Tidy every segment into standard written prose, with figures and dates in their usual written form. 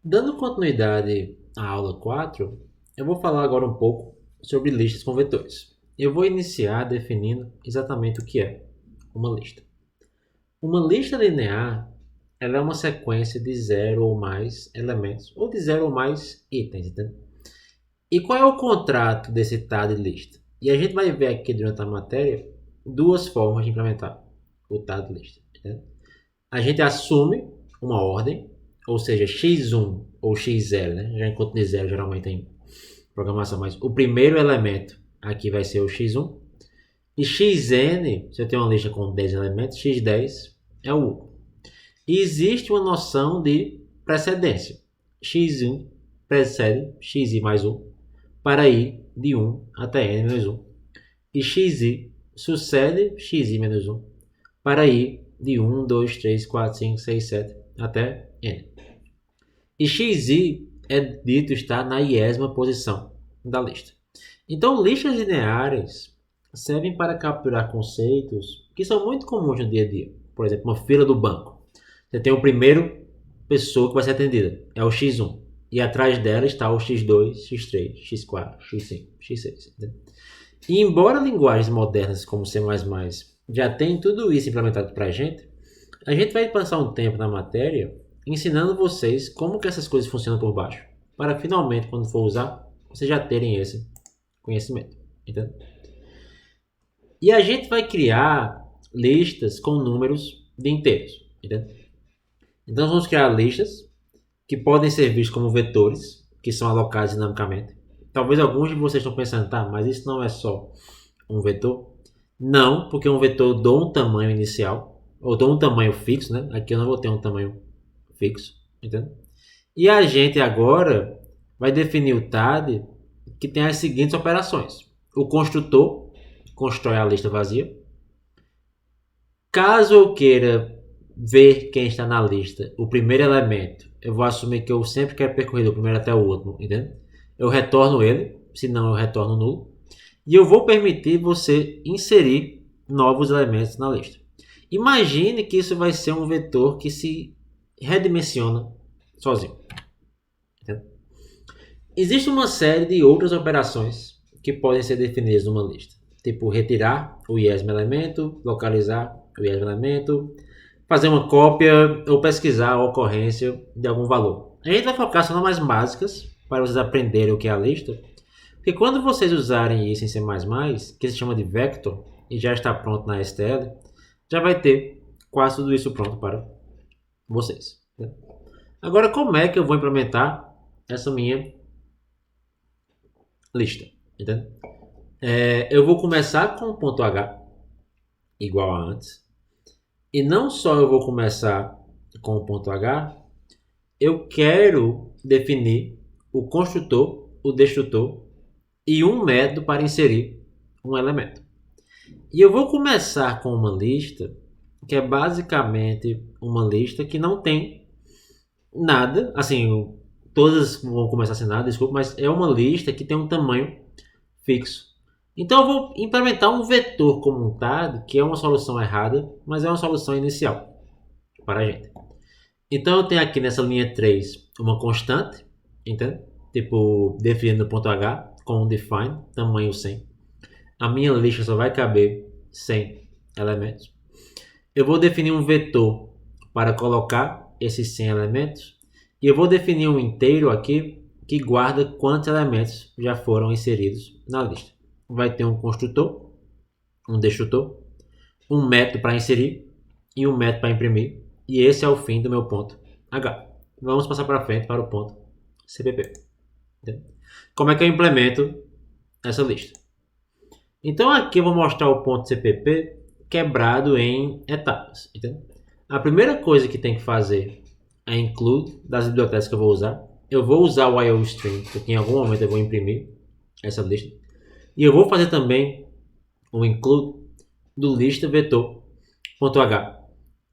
Dando continuidade à aula 4, eu vou falar agora um pouco sobre listas com vetores. Eu vou iniciar definindo exatamente o que é uma lista. Uma lista linear ela é uma sequência de zero ou mais elementos, ou de zero ou mais itens, entende? E qual é o contrato desse tal de lista? E a gente vai ver aqui durante a matéria duas formas de implementar o tal de lista. Entende? A gente assume uma ordem, ou seja, x1 ou x0, né? Já enquanto de zero geralmente em programação, mas o primeiro elemento aqui vai ser o x1. E xn, se eu tenho uma lista com 10 elementos, x10 é o último. E existe uma noção de precedência. x1 precede xi mais 1 para ir de 1 até n menos 1. E xi sucede xi menos 1 para ir de 1, 2, 3, 4, 5, 6, 7 até n. E xi é dito estar na iésima posição da lista. Então, listas lineares servem para capturar conceitos que são muito comuns no dia a dia. Por exemplo, uma fila do banco. Você tem o primeiro pessoa que vai ser atendida, é o x1. E atrás dela está o x2, x3, x4, x5, x6. Entendeu? E embora linguagens modernas como C++ já tenham tudo isso implementado para a gente vai passar um tempo na matéria ensinando vocês como que essas coisas funcionam por baixo, para finalmente, quando for usar, vocês já terem esse conhecimento. Entendeu? E a gente vai criar listas com números de inteiros. Entendeu? Então, vamos criar listas que podem ser vistas como vetores, que são alocados dinamicamente. Talvez alguns de vocês estão pensando, tá, mas isso não é só um vetor? Não, porque um vetor eu dou um tamanho inicial, ou dou um tamanho fixo, né? Aqui eu não vou ter um tamanho fixo, entendeu? E a gente agora vai definir o TAD que tem as seguintes operações. O construtor constrói a lista vazia. Caso eu queira ver quem está na lista, o primeiro elemento, eu vou assumir que eu sempre quero percorrer do primeiro até o último, entendeu? Eu retorno ele, senão eu retorno nulo. E eu vou permitir você inserir novos elementos na lista. Imagine que isso vai ser um vetor que se redimensiona sozinho. Entendeu? Existe uma série de outras operações que podem ser definidas numa lista. Tipo retirar o iésimo elemento, localizar o iésimo elemento, fazer uma cópia ou pesquisar a ocorrência de algum valor. A gente vai focar só nas mais básicas para vocês aprenderem o que é a lista. Porque quando vocês usarem isso em C++, que se chama de vector, e já está pronto na STL, já vai ter quase tudo isso pronto para vocês. Agora, como é que eu vou implementar essa minha lista? Entendeu? Eu vou começar com o ponto H, igual a antes. E não só eu vou começar com o ponto H, eu quero definir o construtor, o destrutor e um método para inserir um elemento. E eu vou começar com uma lista que é basicamente uma lista que não tem nada, assim, todas vão começar sem nada, desculpa, mas é uma lista que tem um tamanho fixo. Então eu vou implementar um vetor como um TAD, que é uma solução errada, mas é uma solução inicial para a gente. Então eu tenho aqui nessa linha 3 uma constante, entende? Tipo, definindo o ponto H com um define, tamanho 100. A minha lista só vai caber 100 elementos. Eu vou definir um vetor para colocar esses 100 elementos. E eu vou definir um inteiro aqui que guarda quantos elementos já foram inseridos na lista. Vai ter um construtor, um destrutor, um método para inserir e um método para imprimir. E esse é o fim do meu ponto H. Vamos passar para frente para o ponto CPP. Como é que eu implemento essa lista? Então aqui eu vou mostrar o ponto CPP quebrado em etapas. Entendeu? A primeira coisa que tem que fazer é include das bibliotecas que eu vou usar. Eu vou usar o IOStream, porque em algum momento eu vou imprimir essa lista. E eu vou fazer também o include do lista vetor.h,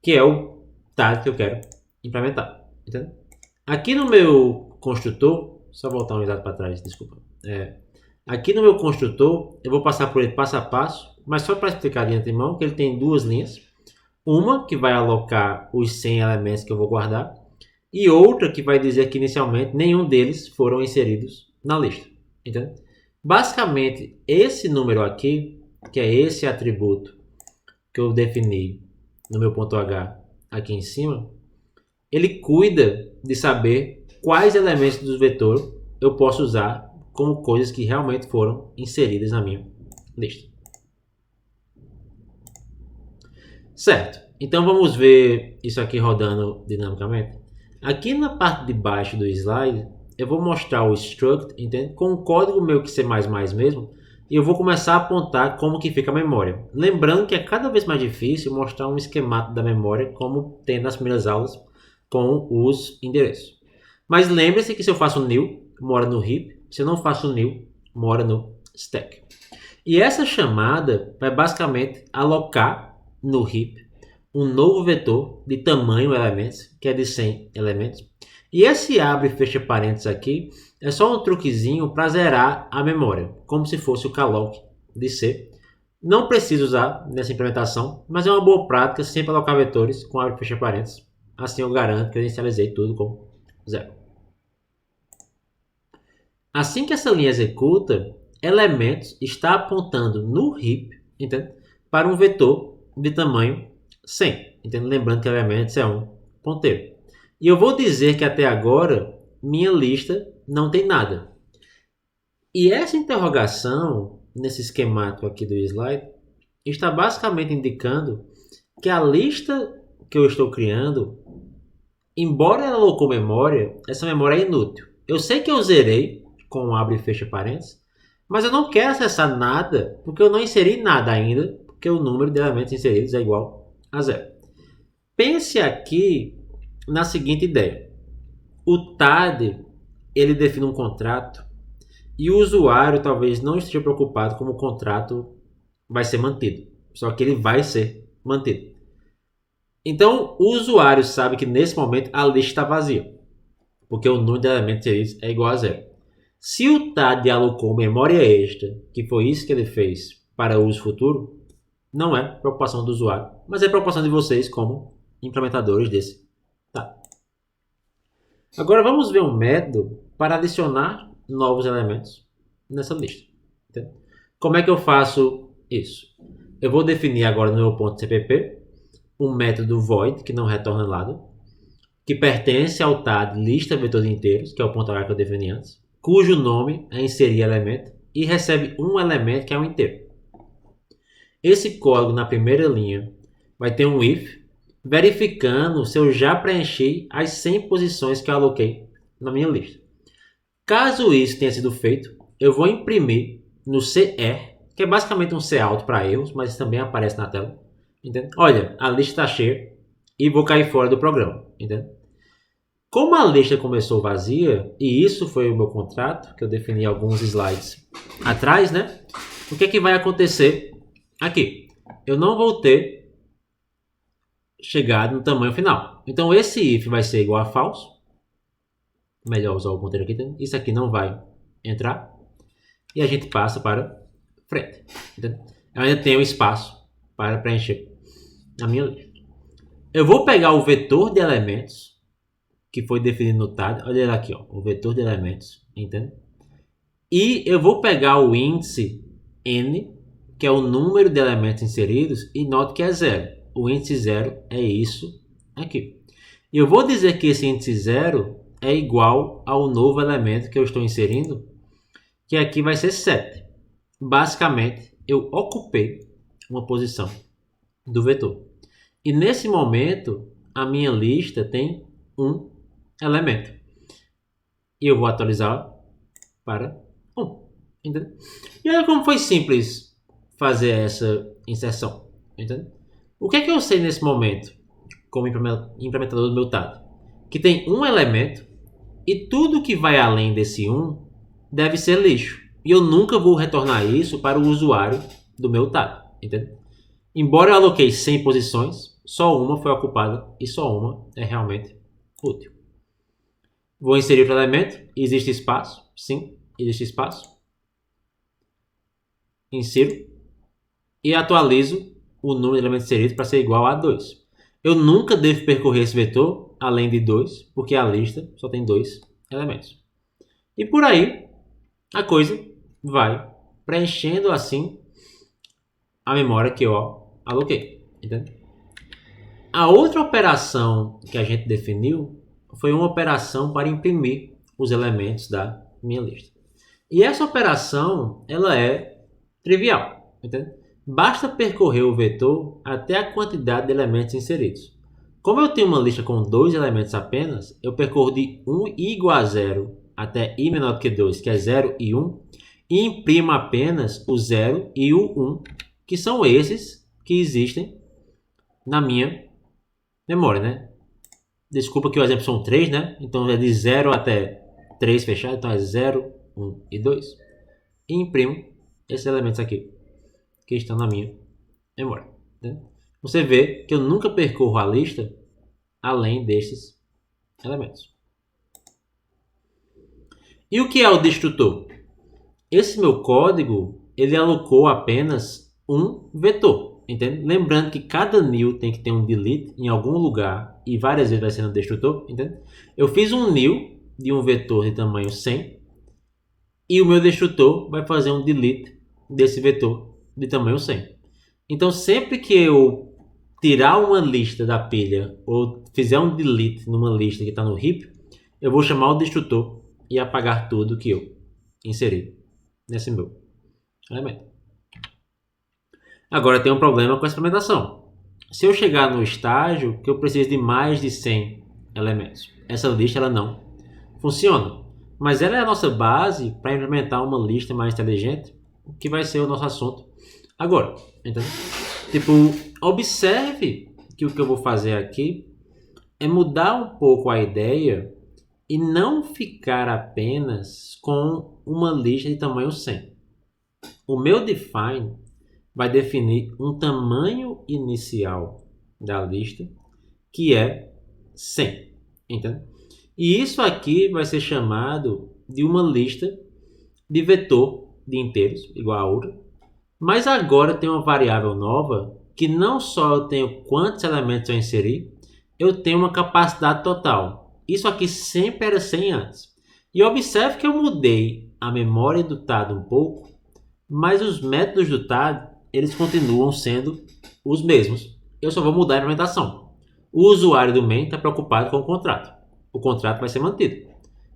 que é o tag que eu quero implementar. Entendeu? Aqui no meu construtor, só voltar um exato para trás, desculpa. Aqui no meu construtor, eu vou passar por ele passo a passo, mas só para explicar de antemão que ele tem duas linhas. Uma que vai alocar os 100 elementos que eu vou guardar e outra que vai dizer que inicialmente nenhum deles foram inseridos na lista. Entende? Basicamente, esse número aqui, que é esse atributo que eu defini no meu ponto H aqui em cima, ele cuida de saber quais elementos do vetor eu posso usar como coisas que realmente foram inseridas na minha lista. Certo, então vamos ver isso aqui rodando dinamicamente. Aqui na parte de baixo do slide, eu vou mostrar o struct, entende? Com o código meio que C++ mesmo, e eu vou começar a apontar como que fica a memória. Lembrando que é cada vez mais difícil mostrar um esquemático da memória, como tem nas primeiras aulas com os endereços. Mas lembre-se que se eu faço new, mora no heap. Se eu não faço new, mora no stack. E essa chamada vai basicamente alocar no heap um novo vetor de tamanho elementos, que é de 100 elementos. E esse abre e fecha parênteses aqui é só um truquezinho para zerar a memória, como se fosse o calloc de C. Não preciso usar nessa implementação, mas é uma boa prática sempre alocar vetores com abre e fecha parênteses. Assim eu garanto que eu inicializei tudo com 0. Assim que essa linha executa, elementos está apontando no heap, entende? Para um vetor de tamanho 100. Entende? Lembrando que elementos é um ponteiro. E eu vou dizer que até agora minha lista não tem nada. E essa interrogação, nesse esquemático aqui do slide, está basicamente indicando que a lista que eu estou criando, embora ela alocou memória, essa memória é inútil. Eu sei que eu zerei com abre e fecha parênteses, mas eu não quero acessar nada, porque eu não inseri nada ainda, porque o número de elementos inseridos é igual a 0. Pense aqui na seguinte ideia. O TAD, ele define um contrato e o usuário talvez não esteja preocupado como o contrato vai ser mantido. Só que ele vai ser mantido. Então, o usuário sabe que nesse momento a lista está vazia, porque o número de elementos inseridos é igual a 0. Se o TAD alocou memória extra, que foi isso que ele fez para uso futuro, não é preocupação do usuário, mas é preocupação de vocês como implementadores desse TAD. Agora vamos ver um método para adicionar novos elementos nessa lista. Entende? Como é que eu faço isso? Eu vou definir agora no meu ponto CPP um método void, que não retorna nada, que pertence ao TAD lista vetor de inteiros, que é o ponto H que eu defini antes, cujo nome é inserir elemento e recebe um elemento que é um inteiro. Esse código na primeira linha vai ter um if, verificando se eu já preenchi as 100 posições que eu aloquei na minha lista. Caso isso tenha sido feito, eu vou imprimir no CR, que é basicamente um cout para erros, mas também aparece na tela. Entende? Olha, a lista está cheia e vou cair fora do programa. Entende? Como a lista começou vazia, e isso foi o meu contrato, que eu defini alguns slides atrás, né? O que é que vai acontecer aqui? Eu não vou ter chegado no tamanho final. Então esse if vai ser igual a false. Melhor usar o ponteiro aqui. Isso aqui não vai entrar. E a gente passa para frente. Entendeu? Eu ainda tenho espaço para preencher a minha lista. Eu vou pegar o vetor de elementos que foi definido no TAD. Olha ele aqui, ó, o vetor de elementos. Entende? E eu vou pegar o índice n, que é o número de elementos inseridos, e note que é 0. O índice 0 é isso aqui. E eu vou dizer que esse índice 0 é igual ao novo elemento que eu estou inserindo, que aqui vai ser 7. Basicamente, eu ocupei uma posição do vetor. E nesse momento, a minha lista tem um elemento. E eu vou atualizar para 1. Entendeu? E olha como foi simples fazer essa inserção. Entendeu? O que é que eu sei nesse momento, como implementador do meu TAD? Que tem um elemento e tudo que vai além desse 1 deve ser lixo. E eu nunca vou retornar isso para o usuário do meu TAD. Entendeu? Embora eu aloquei 100 posições, só uma foi ocupada e só uma é realmente útil. Vou inserir outro elemento. Existe espaço? Sim, existe espaço. Insiro e atualizo o número de elementos inseridos para ser igual a 2. Eu nunca devo percorrer esse vetor além de 2, porque a lista só tem 2 elementos. E por aí a coisa vai preenchendo assim a memória que eu aloquei. Entende? A outra operação que a gente definiu foi uma operação para imprimir os elementos da minha lista. E essa operação ela é trivial. Entende? Basta percorrer o vetor até a quantidade de elementos inseridos. Como eu tenho uma lista com 2 elementos apenas, eu percorro de 1 igual a 0 até i menor do que 2, que é 0 e 1, e imprimo apenas o 0 e o 1, que são esses que existem na minha memória, né? Desculpa que o exemplo são 3, né? Então é de 0 até 3 fechado, então é 0, 1 e 2. E imprimo esses elementos aqui, que estão na minha memória. Né? Você vê que eu nunca percorro a lista além destes elementos. E o que é o destrutor? Esse meu código, ele alocou apenas um vetor. Entende? Lembrando que cada new tem que ter um delete em algum lugar e várias vezes vai ser no destrutor. Entende? Eu fiz um new de um vetor de tamanho 100 e o meu destrutor vai fazer um delete desse vetor de tamanho 100. Então sempre que eu tirar uma lista da pilha ou fizer um delete numa lista que está no heap, eu vou chamar o destrutor e apagar tudo que eu inseri nesse meu elemento. Agora tem um problema com a implementação. Se eu chegar no estágio que eu preciso de mais de 100 elementos, essa lista ela não funciona. Mas ela é a nossa base para implementar uma lista mais inteligente, que vai ser o nosso assunto agora. Entendeu? Tipo, observe que o que eu vou fazer aqui é mudar um pouco a ideia e não ficar apenas com uma lista de tamanho 100. O meu define vai definir um tamanho inicial da lista que é 100. Entende? E isso aqui vai ser chamado de uma lista de vetor de inteiros igual a outra. Mas agora tem uma variável nova que não só eu tenho quantos elementos eu inserir, eu tenho uma capacidade total. Isso aqui sempre era 100 antes. E observe que eu mudei a memória do TAD um pouco, mas os métodos do TAD eles continuam sendo os mesmos. Eu só vou mudar a implementação. O usuário do main está preocupado com o contrato. O contrato vai ser mantido.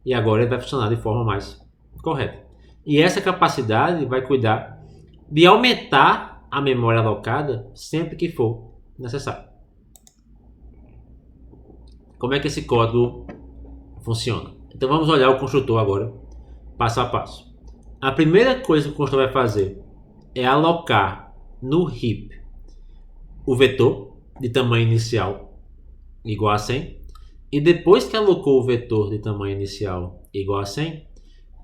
E agora ele vai funcionar de forma mais correta. E essa capacidade vai cuidar de aumentar a memória alocada sempre que for necessário. Como é que esse código funciona? Então vamos olhar o construtor agora, passo a passo. A primeira coisa que o construtor vai fazer é alocar no heap o vetor de tamanho inicial igual a 100. E depois que alocou o vetor de tamanho inicial igual a 100,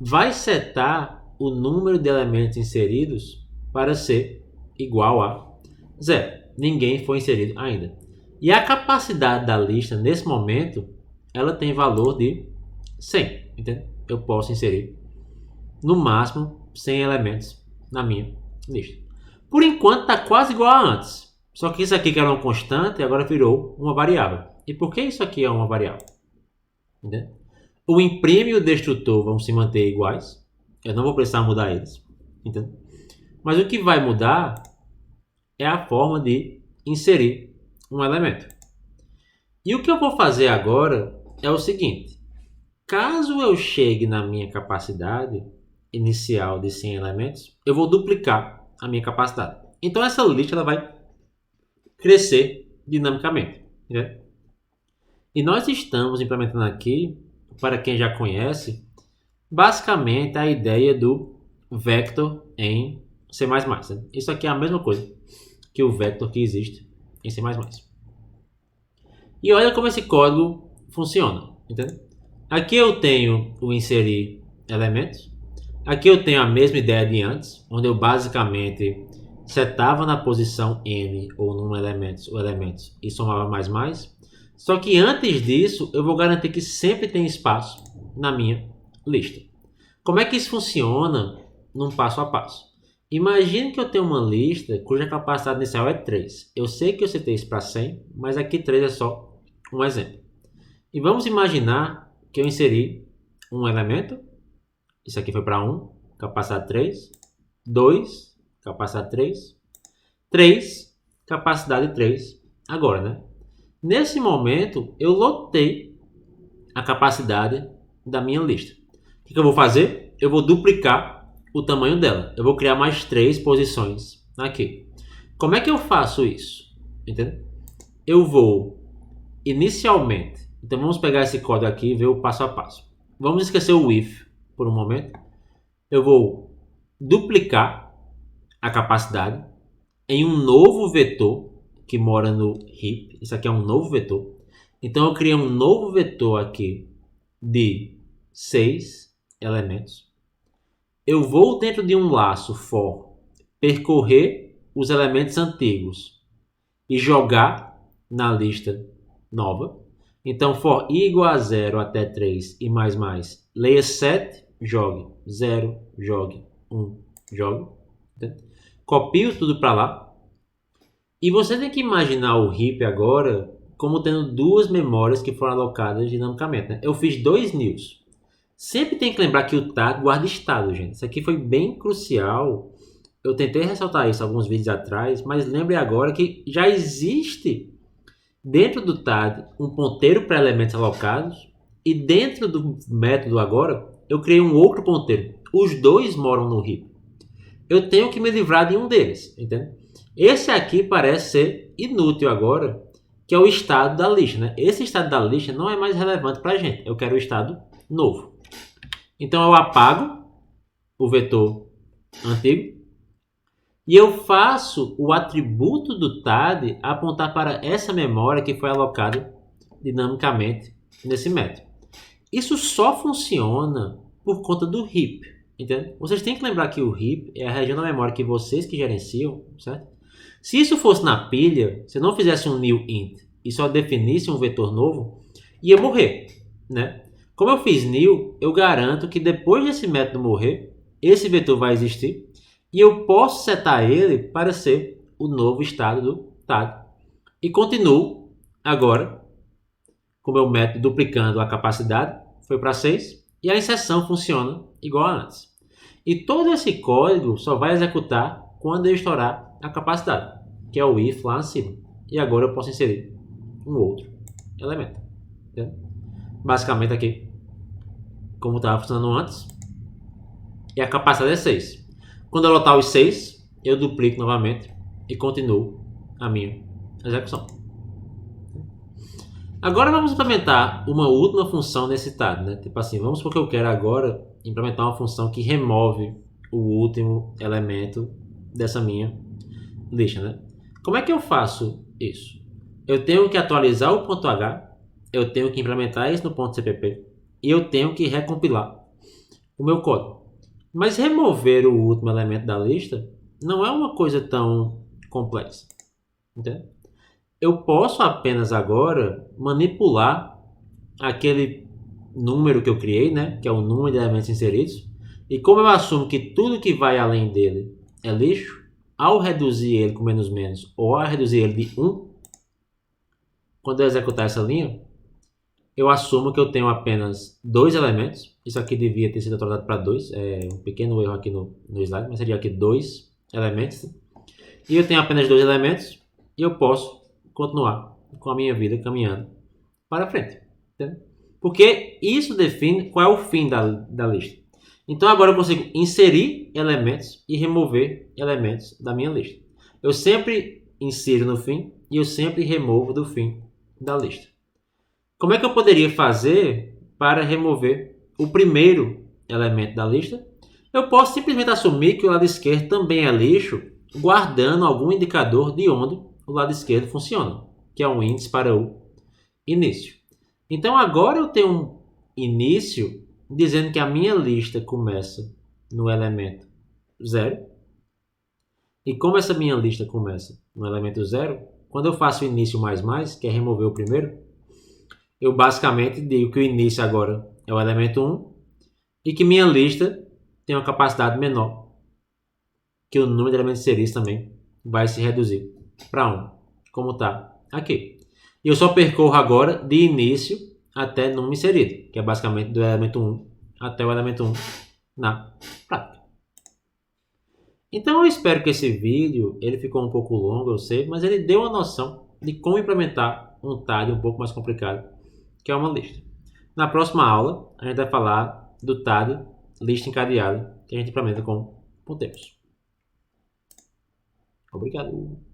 vai setar o número de elementos inseridos para ser igual a 0. Ninguém foi inserido ainda. E a capacidade da lista, nesse momento, ela tem valor de 100. Entende? Eu posso inserir, no máximo, 100 elementos na minha lista. Por enquanto, está quase igual a antes. Só que isso aqui que era uma constante, agora virou uma variável. E por que isso aqui é uma variável? Entende? O imprime e o destrutor vão se manter iguais. Eu não vou precisar mudar eles. Entende? Mas o que vai mudar é a forma de inserir um elemento. E o que eu vou fazer agora é o seguinte. Caso eu chegue na minha capacidade inicial de 100 elementos, eu vou duplicar a minha capacidade. Então essa lista ela vai crescer dinamicamente. Né? E nós estamos implementando aqui, para quem já conhece, basicamente a ideia do vector em C++. Né? Isso aqui é a mesma coisa que o vector que existe em C++. E olha como esse código funciona. Entende? Aqui eu tenho o inserir elementos. Aqui eu tenho a mesma ideia de antes, onde eu basicamente setava na posição n ou num elementos e somava mais. Só que antes disso, eu vou garantir que sempre tem espaço na minha lista. Como é que isso funciona num passo a passo? Imagine que eu tenho uma lista cuja capacidade inicial é 3. Eu sei que eu setei isso para 100, mas aqui 3 é só um exemplo. E vamos imaginar que eu inseri um elemento. Isso aqui foi para 1, capacidade 3. 2, capacidade 3. 3, capacidade 3. Agora, né? Nesse momento, eu lotei a capacidade da minha lista. O que eu vou fazer? Eu vou duplicar o tamanho dela. Eu vou criar mais 3 posições aqui. Como é que eu faço isso? Entende? Eu vou inicialmente. Então vamos pegar esse código aqui e ver o passo a passo. Vamos esquecer o if por um momento. Eu vou duplicar a capacidade em um novo vetor que mora no heap. Isso aqui é um novo vetor. Então eu criei um novo vetor aqui de 6 elementos. Eu vou dentro de um laço for percorrer os elementos antigos e jogar na lista nova. Então for i igual a 0 até 3 e mais, leia 7, jogue 0, jogue 1, jogue. Copio tudo para lá. E você tem que imaginar o heap agora como tendo duas memórias que foram alocadas dinamicamente. Né? Eu fiz 2 nils. Sempre tem que lembrar que o tag guarda estado, gente. Isso aqui foi bem crucial. Eu tentei ressaltar isso alguns vídeos atrás, mas lembre agora que já existe dentro do tag um ponteiro para elementos alocados e dentro do método agora eu criei um outro ponteiro. Os dois moram no heap. Eu tenho que me livrar de um deles, entende? Esse aqui parece ser inútil agora, que é o estado da lista, né? Esse estado da lista não é mais relevante para a gente. Eu quero o estado novo. Então eu apago o vetor antigo e eu faço o atributo do TAD apontar para essa memória que foi alocada dinamicamente nesse método. Isso só funciona por conta do heap, entende? Vocês têm que lembrar que o heap é a região da memória que vocês que gerenciam, certo? Se isso fosse na pilha, se eu não fizesse um new int e só definisse um vetor novo, ia morrer, né? Como eu fiz new, eu garanto que depois desse método morrer, esse vetor vai existir e eu posso setar ele para ser o novo estado do tag. E continuo agora com o meu método duplicando a capacidade, foi para 6, e a inserção funciona igual a antes. E todo esse código só vai executar quando eu estourar a capacidade, que é o if lá acima. E agora eu posso inserir um outro elemento. Entendeu? Basicamente aqui, como estava funcionando antes, e a capacidade é 6. Quando eu lotar os 6, eu duplico novamente e continuo a minha execução. Agora vamos implementar uma última função nesse tag, né? Tipo assim, vamos supor que eu quero agora implementar uma função que remove o último elemento dessa minha lista, né? Como é que eu faço isso? Eu tenho que atualizar o ponto .h, eu tenho que implementar isso no ponto .cpp e eu tenho que recompilar o meu código. Mas remover o último elemento da lista não é uma coisa tão complexa, entende? Eu posso apenas agora manipular aquele número que eu criei, né? Que é o número de elementos inseridos. E como eu assumo que tudo que vai além dele é lixo, ao reduzir ele com menos menos ou ao reduzir ele de 1, quando eu executar essa linha, eu assumo que eu tenho apenas 2 elementos. Isso aqui devia ter sido atualizado para 2. É um pequeno erro aqui no slide, mas seria aqui 2 elementos. E eu tenho apenas 2 elementos e eu posso continuar com a minha vida caminhando para frente. Entende? Porque isso define qual é o fim da lista. Então agora eu consigo inserir elementos e remover elementos da minha lista. Eu sempre insiro no fim e eu sempre removo do fim da lista. Como é que eu poderia fazer para remover o primeiro elemento da lista? Eu posso simplesmente assumir que o lado esquerdo também é lixo, guardando algum indicador de onde o lado esquerdo funciona, que é um índice para o início. Então agora eu tenho um início dizendo que a minha lista começa no elemento 0. E como essa minha lista começa no elemento 0, quando eu faço o início mais, que é remover o primeiro, eu basicamente digo que o início agora é o elemento 1 e que minha lista tem uma capacidade menor, que o número de elementos inseridos também vai se reduzir para 1, como está aqui. E eu só percorro agora de início até número inserido, que é basicamente do elemento 1 até o elemento 1 na prática. Então eu espero que esse vídeo, ele ficou um pouco longo, eu sei, mas ele deu uma noção de como implementar um TAD um pouco mais complicado, que é uma lista. Na próxima aula, a gente vai falar do TAD, lista encadeada, que a gente implementa com ponteiros. Obrigado.